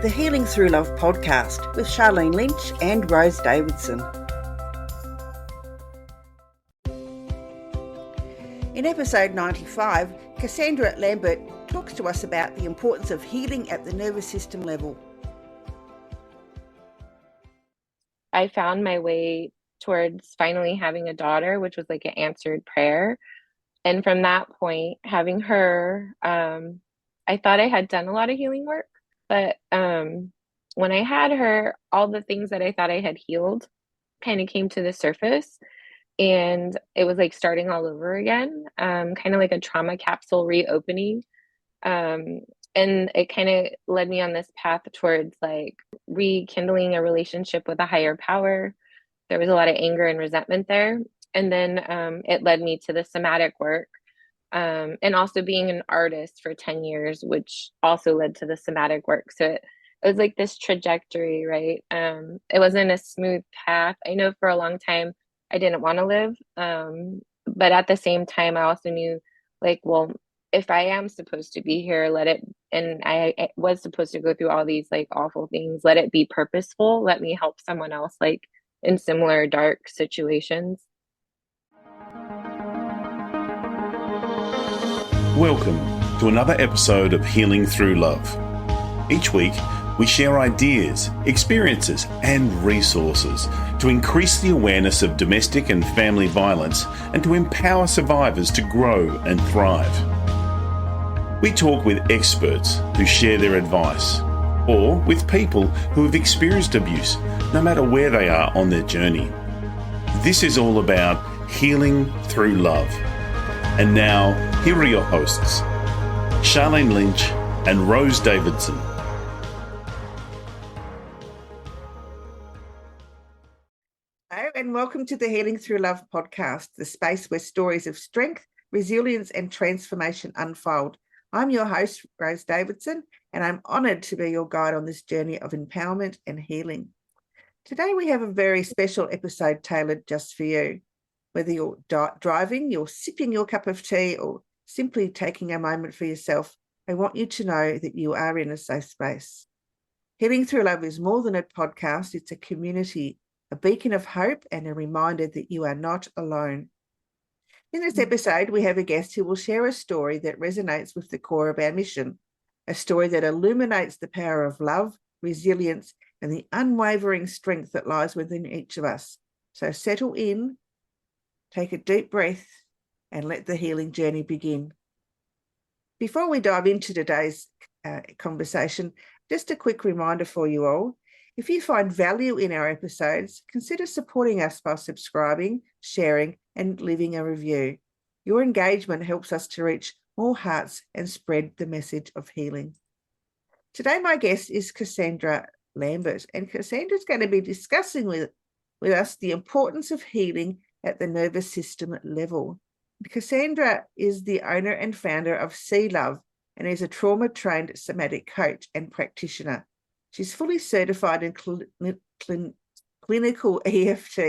the Healing Through Love podcast with Sharlene Lynch and Rose Davidson. In episode 95, Cassandra Lambert talks to us about the importance of healing at the nervous system level. I found my way towards finally having a daughter, which was like an answered prayer. And from that point, having her, I thought I had done a lot of healing work, but when I had her, all the things that I thought I had healed kind of came to the surface. And it was like starting all over again, kind of like a trauma capsule reopening. And it kind of led me on this path towards like rekindling a relationship with a higher power. There was a lot of anger and resentment there. And then it led me to the somatic work, and also being an artist for 10 years, which also led to the somatic work. So it was like this trajectory, right? It wasn't a smooth path. I know for a long time I didn't want to live. But at the same time, I also knew like, well, if I am supposed to be here, let it, and I was supposed to go through all these like awful things, let it be purposeful. Let me help someone else like in similar dark situations. Welcome to another episode of Healing Through Love. Each week, we share ideas, experiences, and resources to increase the awareness of domestic and family violence and to empower survivors to grow and thrive. We talk with experts who share their advice, or with people who have experienced abuse, no matter where they are on their journey. This is all about healing through love. And now, here are your hosts, Sharlene Lynch and Rose Davidson. Hello, and welcome to the Healing Through Love podcast, the space where stories of strength, resilience, and transformation unfold. I'm your host, Rose Davidson, and I'm honoured to be your guide on this journey of empowerment and healing. Today, we have a very special episode tailored just for you. Whether you're driving, you're sipping your cup of tea, or simply taking a moment for yourself, I want you to know that you are in a safe space. Healing Through Love is more than a podcast, it's a community, a beacon of hope, and a reminder that you are not alone. In this episode, we have a guest who will share a story that resonates with the core of our mission, a story that illuminates the power of love, resilience, and the unwavering strength that lies within each of us. So settle in, take a deep breath, and let the healing journey begin. Before we dive into today's conversation, just a quick reminder for you all. If you find value in our episodes, consider supporting us by subscribing, sharing, and leaving a review. Your engagement helps us to reach more hearts and spread the message of healing. Today, my guest is Cassandra Lambert, and Cassandra's going to be discussing with us the importance of healing at the nervous system level. Cassandra is the owner and founder of Sea Love and is a trauma-trained somatic coach and practitioner. She's fully certified in clinical EFT,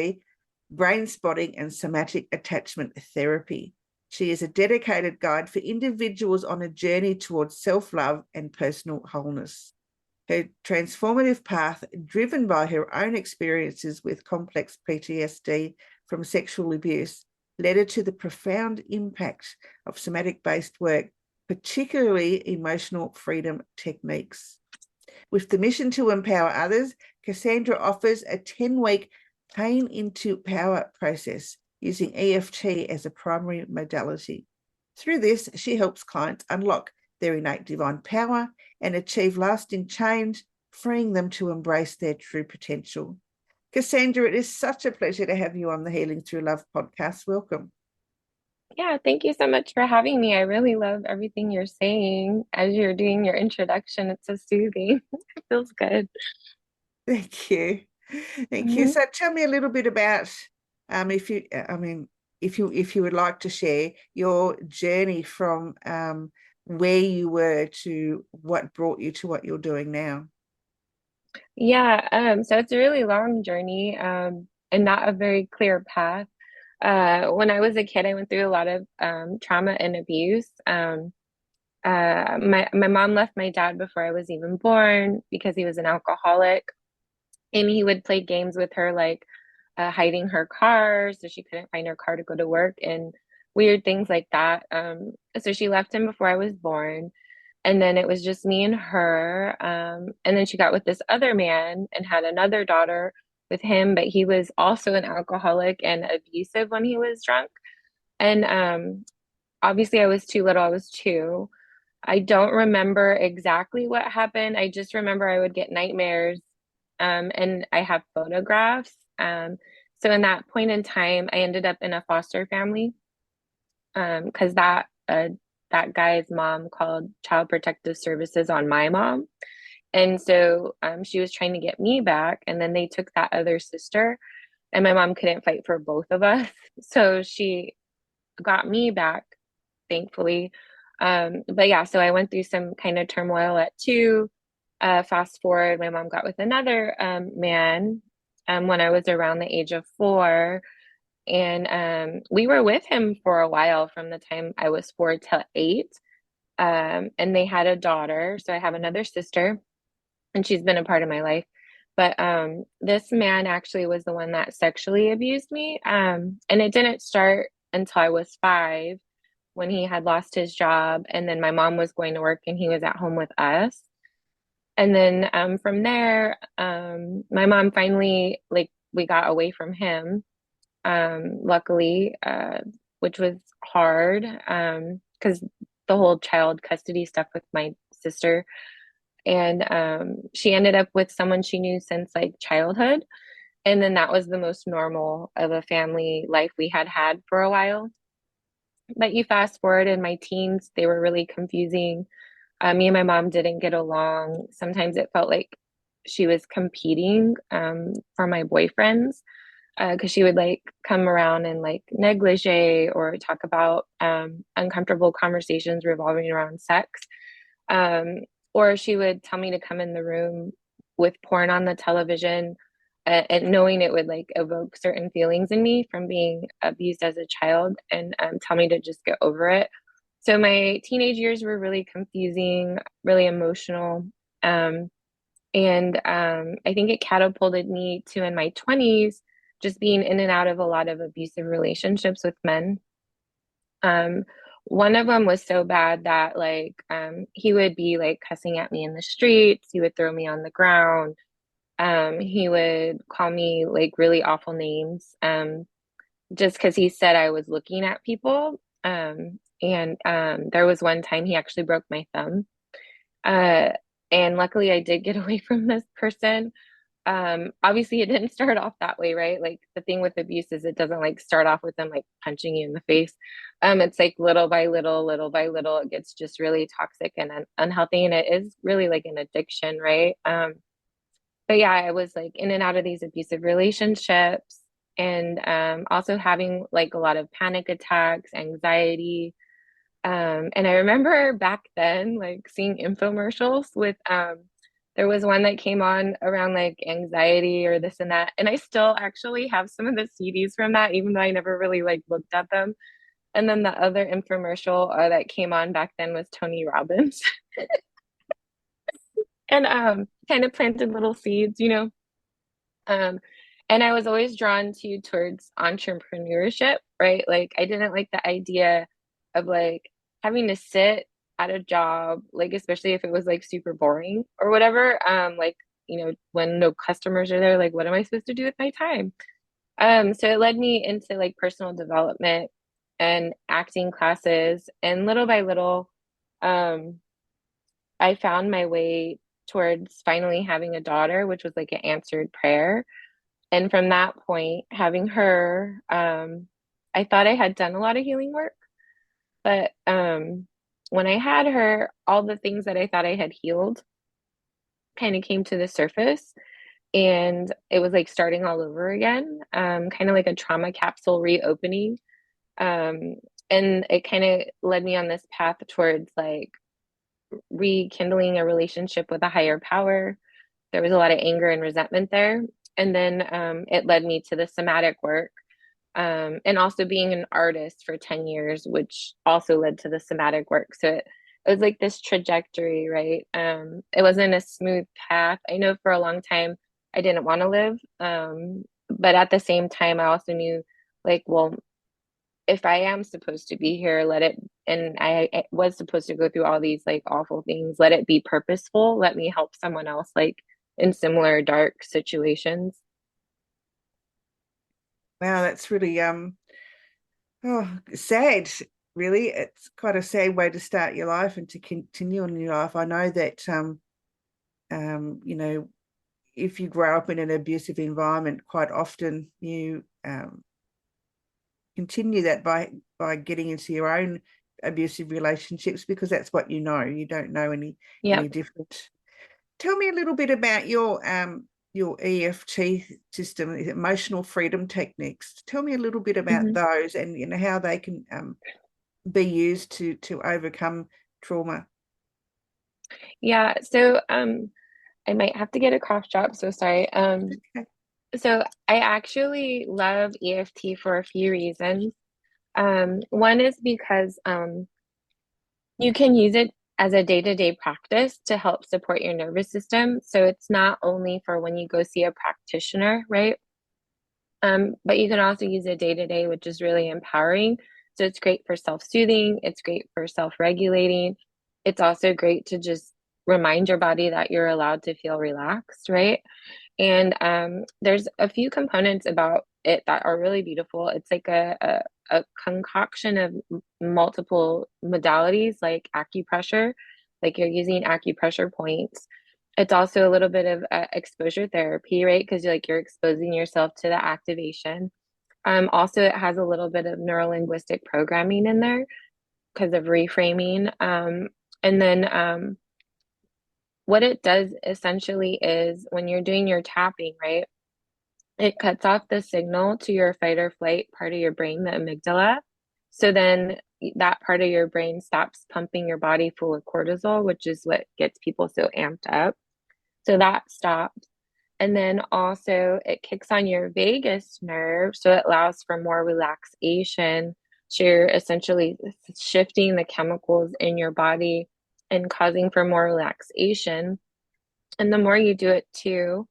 brain spotting, and somatic attachment therapy. She is a dedicated guide for individuals on a journey towards self-love and personal wholeness. Her transformative path, driven by her own experiences with complex PTSD from sexual abuse, led her to the profound impact of somatic-based work, particularly emotional freedom techniques. With the mission to empower others, Cassandra offers a 10-week pain into power process using EFT as a primary modality. Through this, she helps clients unlock their innate divine power and achieve lasting change, freeing them to embrace their true potential. Cassandra, it is such a pleasure to have you on the Healing Through Love podcast. Welcome. Yeah, thank you so much for having me. I really love everything you're saying as you're doing your introduction. It's so soothing. It feels good. Thank you. Thank you. So tell me a little bit about, if you would like to share your journey from where you were to what brought you to what you're doing now. Yeah, so it's a really long journey, and not a very clear path. When I was a kid, I went through a lot of trauma and abuse. my mom left my dad before I was even born because he was an alcoholic, and he would play games with her, like hiding her car so she couldn't find her car to go to work and weird things like that. So she left him before I was born. And then it was just me and her. And then she got with this other man and had another daughter with him, but he was also an alcoholic and abusive when he was drunk. And obviously, I was too little, I was two. I don't remember exactly what happened. I just remember I would get nightmares, and I have photographs. So in that point in time, I ended up in a foster family, because that guy's mom called Child Protective Services on my mom. And so she was trying to get me back, and then they took that other sister, and my mom couldn't fight for both of us. So she got me back, thankfully. But yeah, so I went through some kind of turmoil at two. Fast forward, my mom got with another man when I was around the age of 4. And we were with him for a while from the time I was 4 till 8. And they had a daughter. So I have another sister, and she's been a part of my life. But this man actually was the one that sexually abused me. And it didn't start until I was 5, when he had lost his job. And then my mom was going to work and he was at home with us. And then from there, my mom finally, like, we got away from him, luckily, which was hard, because the whole child custody stuff with my sister. And she ended up with someone she knew since like childhood. And then that was the most normal of a family life we had for a while. But you fast forward in my teens, they were really confusing. Me and my mom didn't get along. Sometimes it felt like she was competing for my boyfriends, because she would like come around in like negligee or talk about uncomfortable conversations revolving around sex. Or she would tell me to come in the room with porn on the television, and knowing it would like evoke certain feelings in me from being abused as a child, and tell me to just get over it. So my teenage years were really confusing, really emotional. And I think it catapulted me to, in my 20s, just being in and out of a lot of abusive relationships with men. One of them was so bad that like he would be like cussing at me in the streets. He would throw me on the ground. He would call me like really awful names, just because he said I was looking at people. And there was one time he actually broke my thumb. And luckily I did get away from this person. Obviously it didn't start off that way, right? Like the thing with abuse is it doesn't like start off with them like punching you in the face. It's like little by little, it gets just really toxic and unhealthy, and it is really like an addiction, right? But yeah, I was like in and out of these abusive relationships, and also having like a lot of panic attacks, anxiety. And I remember back then like seeing infomercials with there was one that came on around like anxiety or this and that. And I still actually have some of the CDs from that, even though I never really like looked at them. And then the other infomercial that came on back then was Tony Robbins. And kind of planted little seeds, you know. And I was always drawn towards entrepreneurship, right? Like I didn't like the idea of like having to sit at a job, like especially if it was like super boring or whatever. Like, you know, when no customers are there, like what am I supposed to do with my time? So it led me into like personal development and acting classes, and little by little, um, I found my way towards finally having a daughter, which was like an answered prayer. And from that point, having her, I thought I had done a lot of healing work, but when I had her, all the things that I thought I had healed kind of came to the surface, and it was like starting all over again, kind of like a trauma capsule reopening. Um, and it kind of led me on this path towards like rekindling a relationship with a higher power. There was a lot of anger and resentment there. And then it led me to the somatic work, and also being an artist for 10 years, which also led to the somatic work. So it was like this trajectory, right? It wasn't a smooth path. I know for a long time I didn't want to live. But at the same time, I also knew like, well, if I am supposed to be here, let it, and I was supposed to go through all these like awful things, let it be purposeful. Let me help someone else like in similar dark situations. Wow, that's really sad. Really, it's quite a sad way to start your life and to continue on your life. I know that you know, if you grow up in an abusive environment, quite often you continue that by getting into your own abusive relationships, because that's what you know. You don't know any Yep. different. Tell me a little bit about your EFT system, emotional freedom techniques. Tell me a little bit about those, and you know how they can be used to overcome trauma. Yeah. So I might have to get a cough drop, so sorry. Okay. So I actually love EFT for a few reasons. One is because you can use it as a day-to-day practice to help support your nervous system. So it's not only for when you go see a practitioner, right? But you can also use it day-to-day, which is really empowering. So it's great for self-soothing, it's great for self-regulating. It's also great to just remind your body that you're allowed to feel relaxed, right? And there's a few components about it that are really beautiful. It's like a concoction of multiple modalities like acupressure, like you're using acupressure points. It's also a little bit of exposure therapy, right? Because you're exposing yourself to the activation. Also, it has a little bit of neurolinguistic programming in there because of reframing. And then what it does essentially is when you're doing your tapping, right? It cuts off the signal to your fight or flight part of your brain, the amygdala. So then that part of your brain stops pumping your body full of cortisol, which is what gets people so amped up. So that stops. And then also it kicks on your vagus nerve. So it allows for more relaxation. So you're essentially shifting the chemicals in your body and causing for more relaxation. And the more you do it too,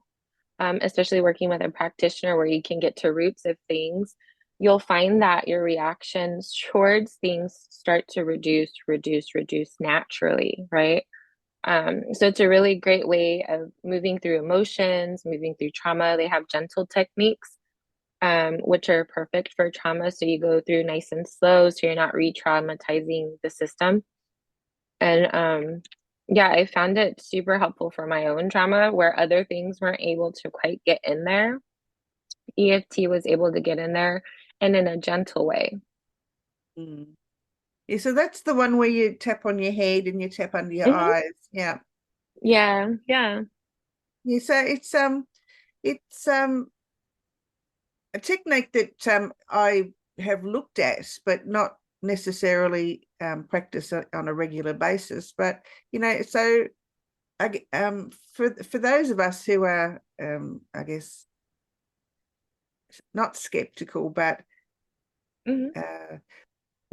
especially working with a practitioner where you can get to roots of things, you'll find that your reactions towards things start to reduce naturally, right? So it's a really great way of moving through emotions, moving through trauma. They have gentle techniques, which are perfect for trauma. So you go through nice and slow, so you're not re-traumatizing the system. And yeah, I found it super helpful for my own trauma where other things weren't able to quite get in there. EFT was able to get in there and in a gentle way. Mm. Yeah, so that's the one where you tap on your head and you tap under your Mhm. eyes. Yeah. Yeah, yeah. Yeah. So it's a technique that I have looked at, but not necessarily practice on a regular basis. But you know, so for those of us who are I guess not skeptical, but Mhm.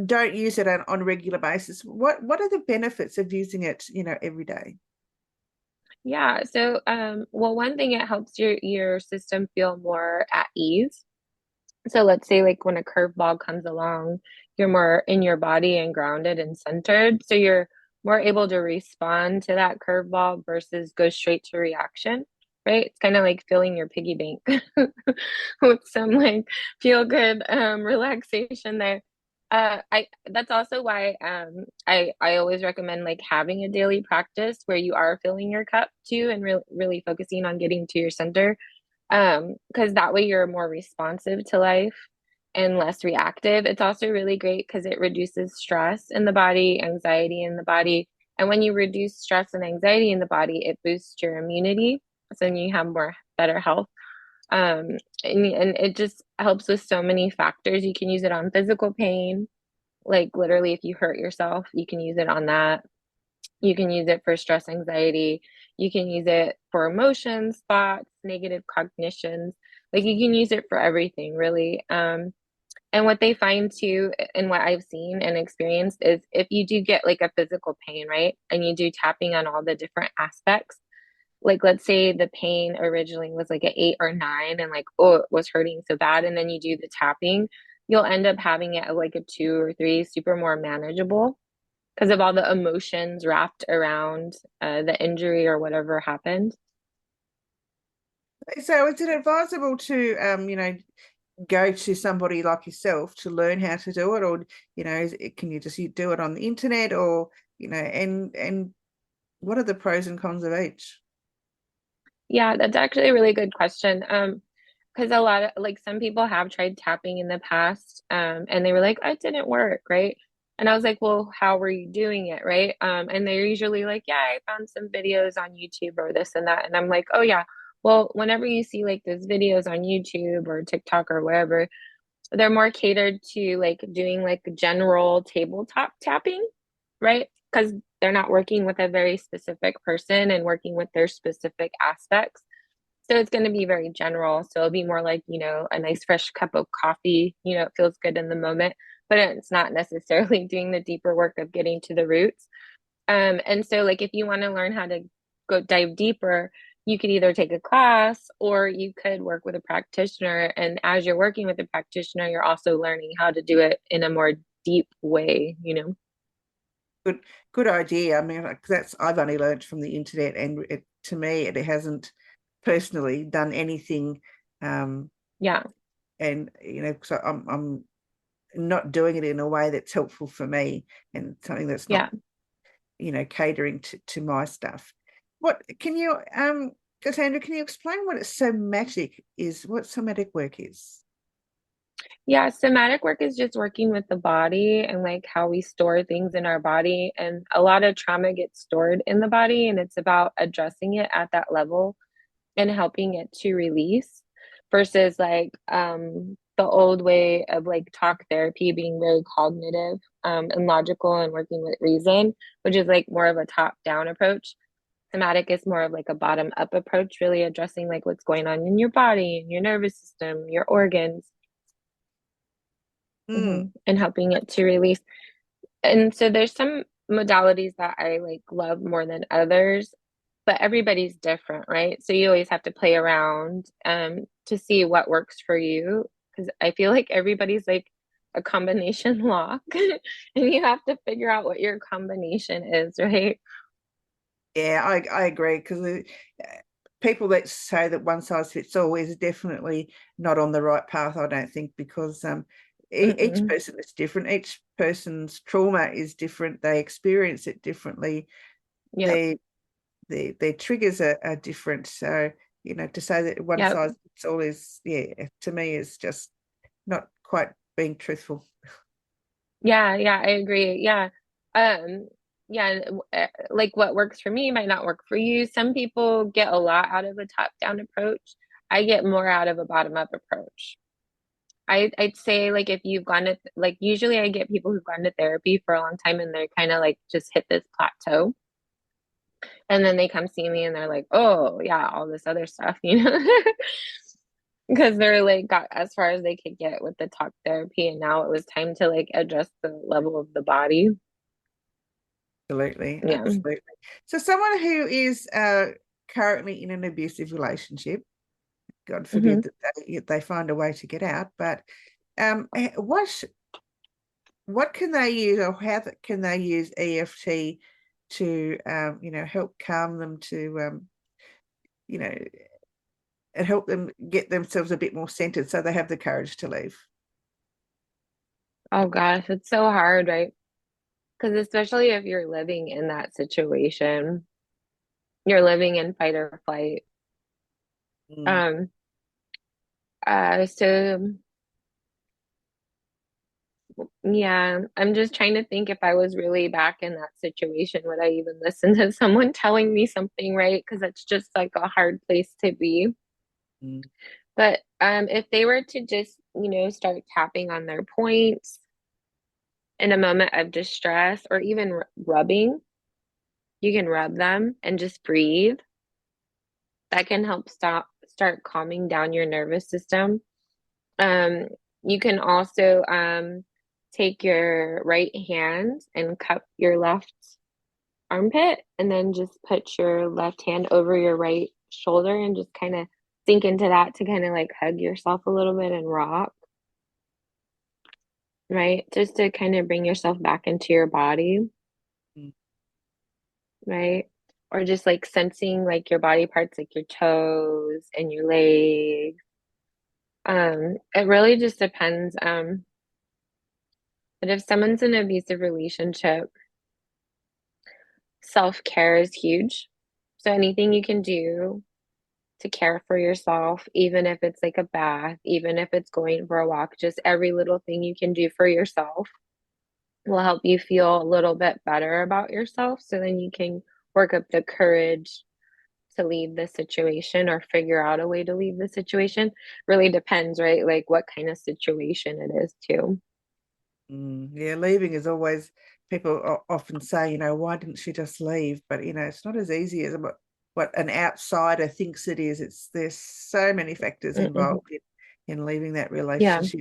don't use it on a regular basis, what are the benefits of using it, you know, every day? Yeah. So, well, one thing, it helps your system feel more at ease. So let's say like when a curveball comes along, you're more in your body and grounded and centered. So you're more able to respond to that curveball versus go straight to reaction, right? It's kind of like filling your piggy bank with some like feel good relaxation there. I that's also why I always recommend like having a daily practice where you are filling your cup too and really focusing on getting to your center, because that way you're more responsive to life and less reactive. It's also really great because it reduces stress in the body, anxiety in the body. And when you reduce stress and anxiety in the body, it boosts your immunity. So then you have more better health. And it just helps with so many factors. You can use it on physical pain, like literally if you hurt yourself, you can use it on that. You can use it for stress, anxiety. You can use it for emotions, thoughts, negative cognitions. Like you can use it for everything, really. And what they find too, and what I've seen and experienced, is if you do get like a physical pain, right? And you do tapping on all the different aspects, like let's say the pain originally was like an 8 or 9 and like, oh, it was hurting so bad. And then you do the tapping, you'll end up having it at like a 2 or 3, super more manageable because of all the emotions wrapped around the injury or whatever happened. So is it advisable to, go to somebody like yourself to learn how to do it, or can you just do it on the internet, or and what are the pros and cons of each? Yeah, that's actually a really good question. Because a lot of like some people have tried tapping in the past, and they were like, "Oh, it didn't work," right? And I was like, "Well, how were you doing it, right?" And they're usually like, "Yeah, I found some videos on YouTube or this and that," and I'm like, "Oh yeah, well, whenever you see like those videos on YouTube or TikTok or wherever, they're more catered to like doing like general tabletop tapping, right? Because they're not working with a very specific person and working with their specific aspects. So it's going to be very general. So it'll be more like, a nice fresh cup of coffee, it feels good in the moment, but it's not necessarily doing the deeper work of getting to the roots. And so like if you want to learn how to go dive deeper, you could either take a class or you could work with a practitioner. And as you're working with a practitioner, you're also learning how to do it in a more deep way. Good idea. I mean, like, I've only learned from the internet, and to me it hasn't personally done anything. Yeah. And so I'm not doing it in a way that's helpful for me, and something that's not catering to my stuff. What can you Cassandra, can you explain what somatic is, what somatic work is? Yeah, somatic work is just working with the body and like how we store things in our body. And a lot of trauma gets stored in the body, and it's about addressing it at that level and helping it to release versus like the old way of like talk therapy being very cognitive and logical and working with reason, which is like more of a top-down approach. Somatic is more of like a bottom-up approach, really addressing like what's going on in your body and your nervous system, your organs, and helping it to release. And so there's some modalities that I like love more than others, but everybody's different, right? So you always have to play around to see what works for you, because I feel like everybody's like a combination lock and you have to figure out what your combination is, right? Yeah, I agree, because people that say that one size fits all is definitely not on the right path, I don't think, because each person is different. Each person's trauma is different. They experience it differently. Yeah. Their triggers are different. So, to say that one size fits all is, to me, is just not quite being truthful. Yeah, I agree. Yeah. Yeah, like what works for me might not work for you. Some people get a lot out of a top-down approach. I get more out of a bottom-up approach. I'd say like if you've gone to like usually I get people who've gone to therapy for a long time and they're kind of like just hit this plateau. And then they come see me and they're like, oh yeah, all this other stuff, because they're like got as far as they could get with the talk therapy, and now it was time to like address the level of the body. Absolutely, Yeah. absolutely. So someone who is currently in an abusive relationship, God forbid that they find a way to get out, but what can they use, or how can they use EFT to help calm them, to and help them get themselves a bit more centered so they have the courage to leave? Oh gosh, it's so hard, right? Because especially if you're living in that situation, you're living in fight or flight. Um, so yeah, I'm just trying to think if I was really back in that situation, would I even listen to someone telling me something, right? Because it's just like a hard place to be. But if they were to just, start tapping on their points in a moment of distress or even rubbing, you can rub them and just breathe. That can help start calming down your nervous system. You can also take your right hand and cup your left armpit, and then just put your left hand over your right shoulder and just kind of sink into that to kind of like hug yourself a little bit and rock, right? Just to kind of bring yourself back into your body, right? Or just like sensing like your body parts, like your toes and your legs. It really just depends. But if someone's in an abusive relationship, self-care is huge. So anything you can do to care for yourself, even if it's like a bath, even if it's going for a walk, just every little thing you can do for yourself will help you feel a little bit better about yourself. So then you can work up the courage to leave the situation or figure out a way to leave the situation. Really depends, right? Like what kind of situation it is too. Yeah, leaving is always, people often say, why didn't she just leave? But, it's not as easy as what an outsider thinks it is. There's so many factors involved in leaving that relationship.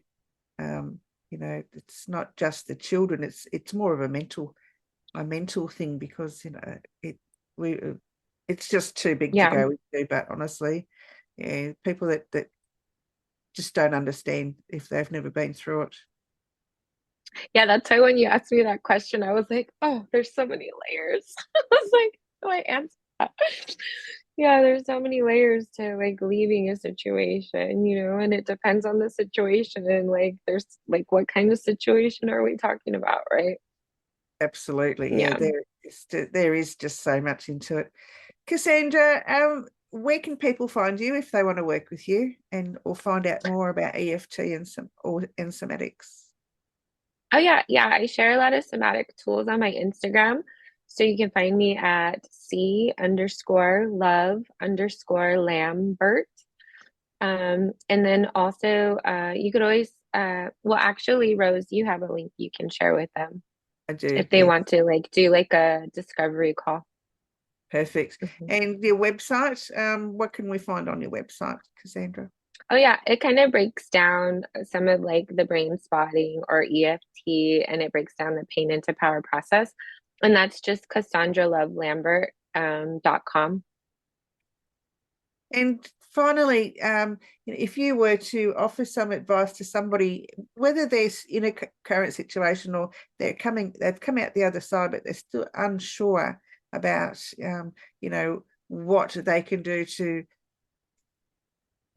It's not just the children. It's more of a mental thing, because it's just too big to go into. But honestly, people that just don't understand if they've never been through it. Yeah, that's why when you asked me that question, I was like, oh, there's so many layers. I was like, how do I answer that? Yeah, there's so many layers to like leaving a situation, and it depends on the situation, and like there's like what kind of situation are we talking about, right? Absolutely. Yeah, there is just so much into it. Cassandra, where can people find you if they want to work with you or find out more about EFT and somatics? Oh yeah, I share a lot of somatic tools on my Instagram. So you can find me at C_love_Lambert. And then also you could always well, actually, Rose, you have a link you can share with them. I do. If they want to like do like a discovery call. Perfect. And your website, what can we find on your website, Cassandra? Oh yeah, it kind of breaks down some of like the brain spotting or EFT, and it breaks down the pain into power process. And that's just CassandraLoveLambert.com. And finally, if you were to offer some advice to somebody, whether they're in a current situation or they've come out the other side, but they're still unsure about, what they can do to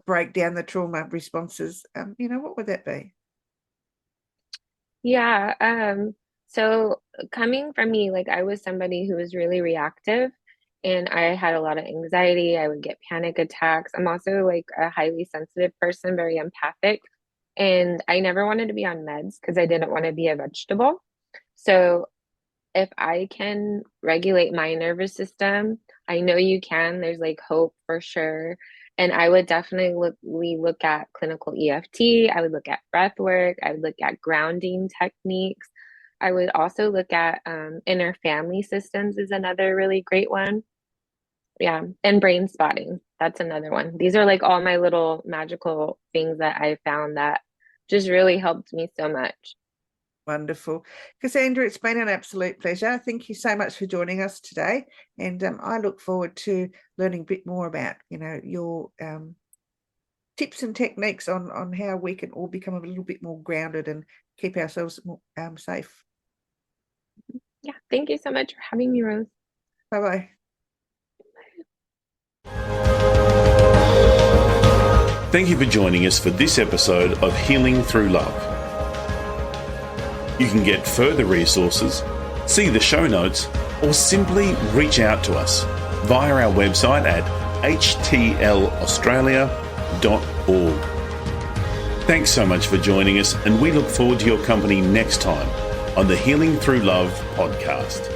break down the trauma responses, what would that be? Yeah. So coming from me, like I was somebody who was really reactive, and I had a lot of anxiety. I would get panic attacks. I'm also like a highly sensitive person, very empathic, and I never wanted to be on meds because I didn't want to be a vegetable. So if I can regulate my nervous system, I know you can. There's like hope for sure. And I would definitely look at clinical EFT. I would look at breath work. I would look at grounding techniques. I would also look at inner family systems is another really great one. Yeah. And brain spotting. That's another one. These are like all my little magical things that I found that just really helped me so much. Wonderful. Cassandra, it's been an absolute pleasure. Thank you so much for joining us today. And I look forward to learning a bit more about, your tips and techniques on how we can all become a little bit more grounded and keep ourselves more, safe. Yeah. Thank you so much for having me, Rose. Bye-bye. Thank you for joining us for this episode of Healing Through Love. You can get further resources, see the show notes, or simply reach out to us via our website at htlaustralia.org. Thanks so much for joining us, and we look forward to your company next time on the Healing Through Love podcast.